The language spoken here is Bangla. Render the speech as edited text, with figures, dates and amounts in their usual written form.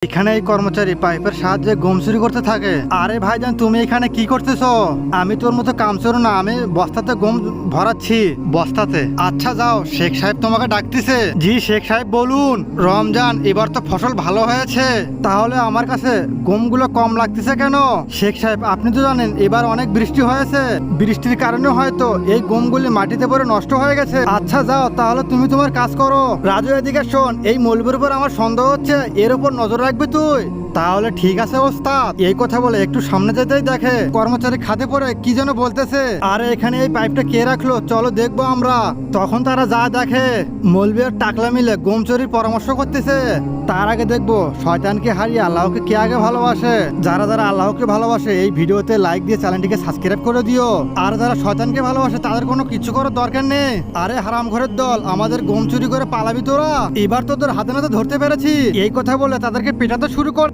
এখানে এই কর্মচারী পাইপের সাহায্যে গম চুরি করতে থাকে। আরে ভাইজান, তুমি এখানে কি করতেছো? আমি তোর মতো কামচোর না, আমি বস্তাতে গম ভরাচ্ছি বস্তাতে। আচ্ছা যাও, শেখ সাহেব তোমাকে ডাকতেছে। জি শেখ সাহেব বলুন। রমজান, এবার তো ফসল ভালো হয়েছে, তাহলে আমার কাছে গমগুলো কম লাগতেছে কেন? শেখ সাহেব, আপনি তো জানেন এবার অনেক বৃষ্টি হয়েছে, বৃষ্টির কারণে হয়তো এই গমগুলি মাটিতে পড়ে নষ্ট হয়ে গেছে। আচ্ছা যাও, তাহলে তুমি তোমার কাজ করো। রাজু এদিকে শোন, এই মৌলবীর উপর আমার সন্দেহ হচ্ছে, এর উপর নজর রাখবি তুই। তাহলে ঠিক আছে ওস্তাদ। এই কথা বলে একটু সামনে যেতেই দেখে কর্মচারী খাদে পড়ে কি যেন বলতেছে। আরে এখানে এই পাইপটা কে রাখলো, চলো দেখবো আমরা। তখন তারা যা দেখে মৌলবী আর টাকলা মিলে গম চুরির পরামর্শ করতেছে। তার আগে দেখবো শয়তানকে হারিয়ে আল্লাহকে কে আগে ভালোবাসে। যারা যারা আল্লাহকে ভালোবাসে এই ভিডিওতে লাইক দিয়ে চ্যানেলটিকে সাবস্ক্রাইব করে দিও। আর যারা শয়তানকে ভালোবাসে তাদের কোনো কিছু করার দরকার নেই। আরে হারাম ঘরের দল, আমাদের গম চুরি করে পালাবি তোরা? এবার তোদের হাতে নাতে ধরতে পেরেছি। এই কথা বলে তাদেরকে পেটাতে শুরু কর।